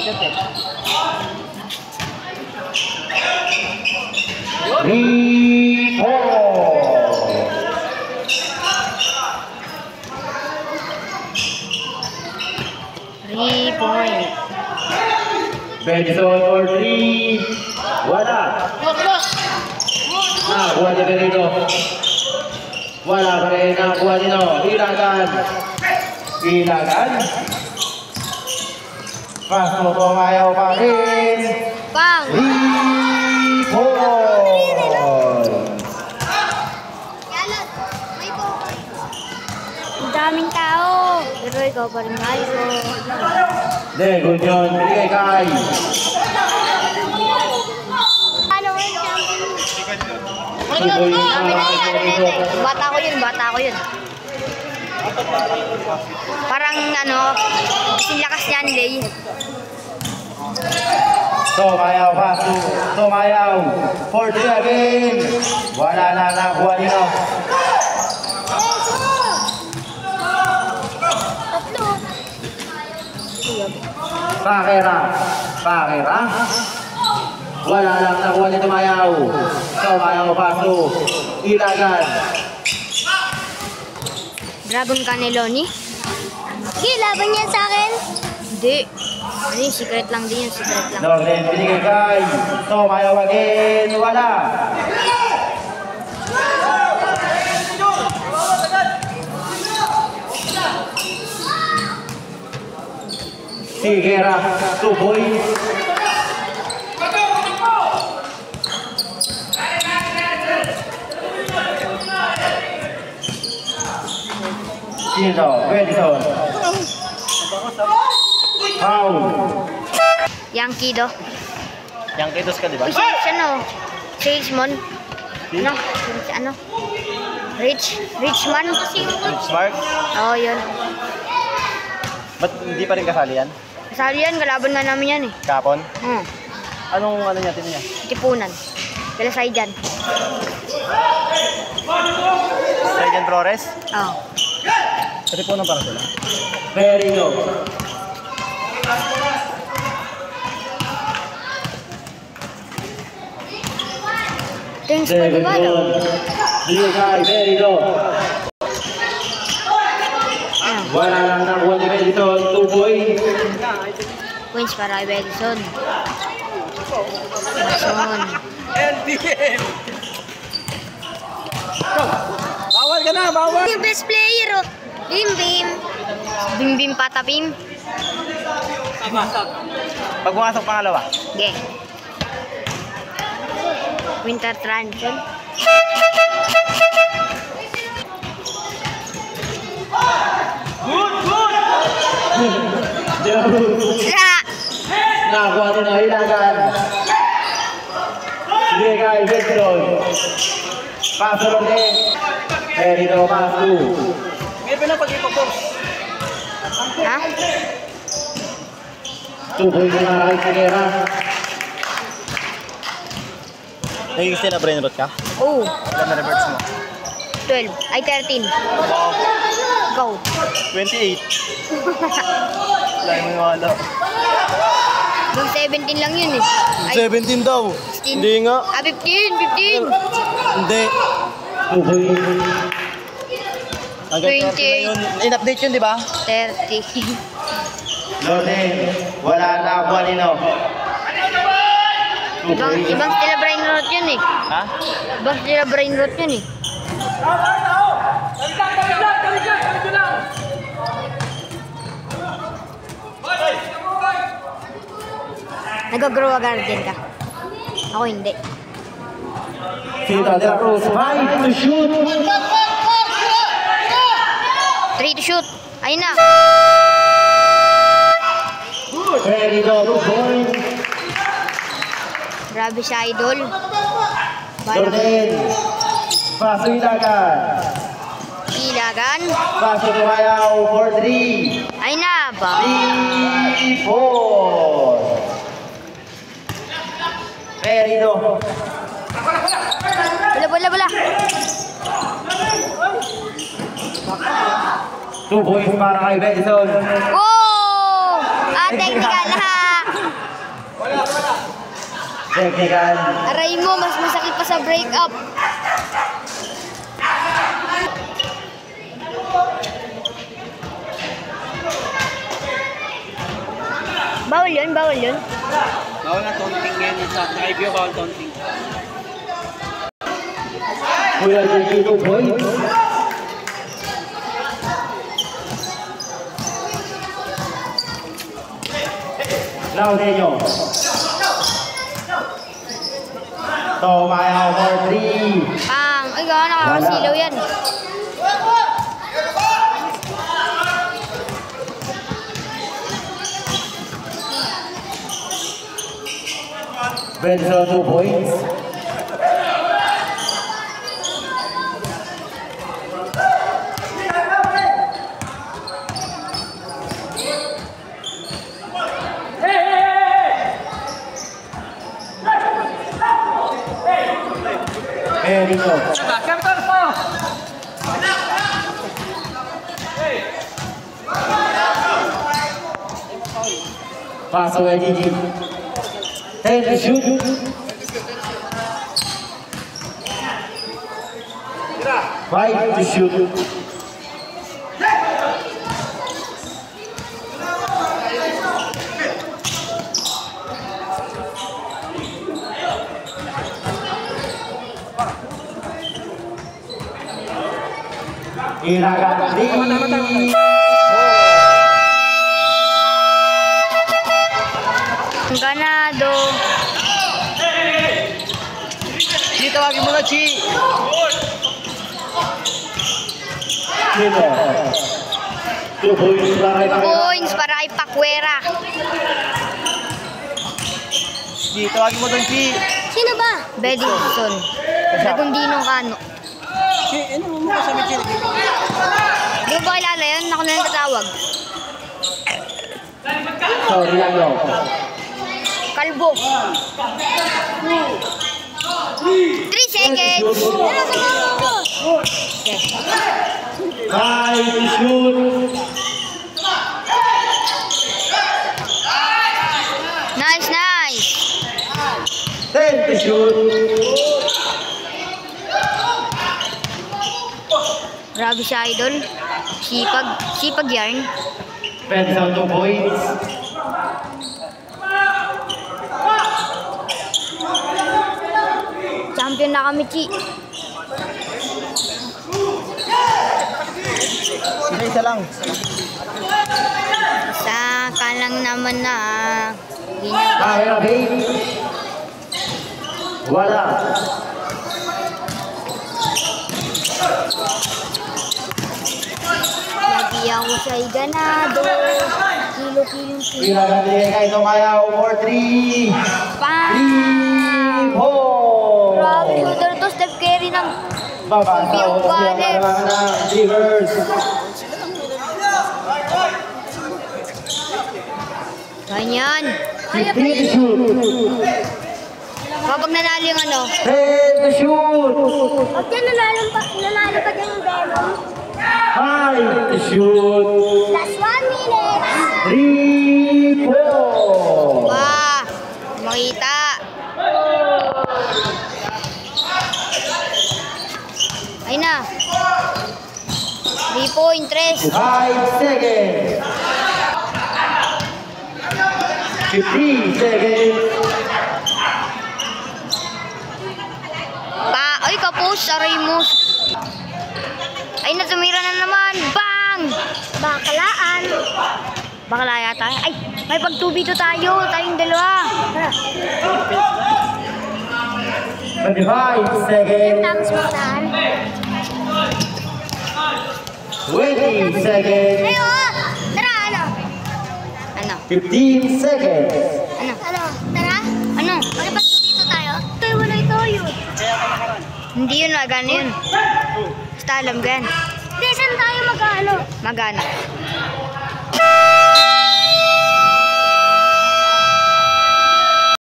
shoot eh. 3 point. Benson for 3. Wala. Nakuha niya dito. Wala pa rin nakuha nito. Ilagan. Ilagan. Pass mo po ayaw pa rin. Bang! 3 point. Ang daming tao. Pero ikaw pa rin tayo. Good yun. Bigay kay. Ano yun? Bata ko yun. Parang ano, sinakas niyan, Lay. Tumayaw pass. Tumayaw. 40 again. Wala na nakuha nito. Pakera. Wala lang nakuha ni Tumayaw. Tumayaw paso. Ilagan. Dragon Caneloni. Sige, laban yan sa akin. Hindi. Ano yung secret lang din yun, secret lang. Northern binigay kay. Tumayaw again. Wala. Sigera. Tuboy. Sino? Benson. Foul. Yankee do. Yankee dos ka, di ba? Uy, ano? Salesman. Ano? Richman. Smart? Oo, yun. Ba't hindi pa rin kasali yan? Kasali yan, kalaban na namin yan eh. Kapon? Hmm. Anong niya, tino niya? Tipunan. Kala Saijan. Saijan Flores? Oo. Sa tipunan para sila. Very low. Thanks for the follow. Binigay very low. Wala lang nakuha ni Benson. Tuboy. Points para kay Benson. Benson. LDM! Bawal ka na, bawal! Yung best player, oh. Bim. Bim patapim. Pag pumasok pangalawa. Okay. Winter Transon. Nakuha ni Ilagan. Binigay Benson. Paso rin. Very low paso. Ngayon pa lang pag-ipopost. Ha? Tuboy na kay Sigera. Nagiging sila brain rot ka? Oh. Ilan na reverts mo? 12. Ay, 13. Wow. Go. 28. Wala mo yung wala. Mag 17 lang yun eh. Ay, 17 daw. 16. Hindi nga. 15. Hindi. Tuboy. Hanggang 30 na yun. In-update yun, di ba? 30. Loden. Wala na nakuha nito. Ibang sila brain rot yun eh. Ha? Ibang sila brain rot yun eh. Nag-grow a garden ka. Ako hindi. Sita de la Cruz. 5 to shoot. 3 to shoot. Ayun na. Very low point. Grabe si Idol. Loden. Paso Ilagan. Ilagan. Paso Tumayaw for 3. Ayun na ba? 3, 4. Very low. Bola. 2 points para kay Benson. Oh! Technical ha! Technical. Aray mo, mas masakit pa sa break-up. Bawal yun, bawal yun. Bawal na taunting ngayon sa naka-review, bawal taunting. Kuya JJ 2 points. Laudenyo. Tumayaw for 3. Pang! Ay, gano'n, nakakasilaw yan. Benson 2 points. Eriko. Pass away, Gigi. 10 to shoot. Five to shoot. Ilagan 3. Ganado. Chi, tawagin mo na, Chi! Killer. 2 points para kay Pakwera. Points para kay Pakwera. Chi, tawagin mo doon, Chi! Sino ba? Bedington. Nagundino Kano. Chi, ano mo kasabi, Chi? Di mo ba kilala yun? Ako na lang tatawag. Sorry lang yun. Kalbo. 3 seconds. Okay. 5 to shoot. Nice, nice. 10 to shoot. Grabe si Idol. Sipag yarn. Benson 2 points. Champion na kami, Chi. Isa lang. Saka lang naman na. Kaya Babe. Wala. Lagi ako siya'y ganado. Kilo. Ilagan din kay Tumayaw for 3. Pang! 3 4. Grabe, shooter to. Steph Curry ng Babasaw siya naman ng Rivers. ganyan. 15 to shoot. Kapag nanalo yung ano. 10 to shoot. Pag yan nanalo pa dyan yung Venom. 5 to shoot. Last 1 minute. 3 4. Wah! Makita. Ay na. 3.3. 5 seconds. 15 seconds. Ay, kapos. Aray mo. Ay, natumira na naman. Bang! Bakalaan. Bakala yata. Ay, may pag-2v2 tayo. Tayong dalawa. 25 seconds. Tapos magdaan. 20 seconds. Ay, oh! Tara, ano? Ano? 15 seconds. Ano? Ano? Tara? Ano? May pag-2v2 tayo? Tayo, wala ito yun. Hindi yun, magana yun. Basta alam ko yan. Hindi, saan tayo magano? Magana.